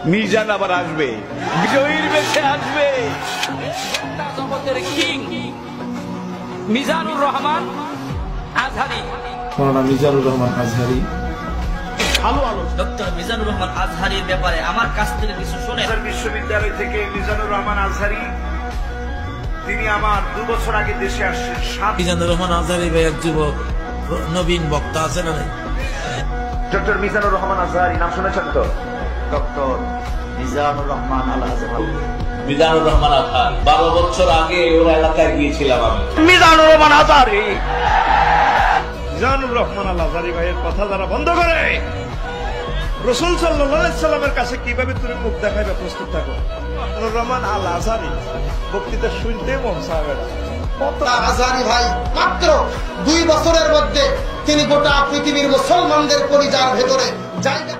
মিজান আবার আসবে, বিজয়ীর বেশে আসবে। জগতের কিং মিজানুর রহমান আজহারী, মাওলানা মিজানুর রহমান আজহারী। ভালো আলো ডক্টর মিজানুর রহমান আজহারীর ব্যাপারে আমার কাছ থেকে কিছু শুনে। বিশ্ববিদ্যালয় থেকে মিজানুর রহমান আজহারী, তিনি আমার 2 বছর আগে দেশে আসছেন। মিজানুর রহমান আজহারী ভাই এক যুবক নবীন বক্তা আছে না? ডক্টর মিজানুর রহমান আজহারী নাম শুনেছেন তো? ডক্টর মিজানুর রহমান আল আজহারী। মিজানুর রহমান আজহারী 12 বছর আগে ওর এলাকায় গিয়েছিলাম আমি। মিজানুর রহমান আজহারী, মিজানুর রহমান আল আজহারী ভাইয়ের কথা যারা বন্ধ করে, রাসূল সাল্লাল্লাহু আলাইহি সাল্লামের কাছে কিভাবে তুমি মুখ দেখাইবে প্রস্তুত থাকো। মিজানুর রহমান আল আজহারী বক্তৃতা শুনতে মন চাবে না। আজহারী ভাই মাত্র 2 বছরের মধ্যে তিনি গোটা পৃথিবীর মুসলমানদের কলিজার ভেতরে জায়গা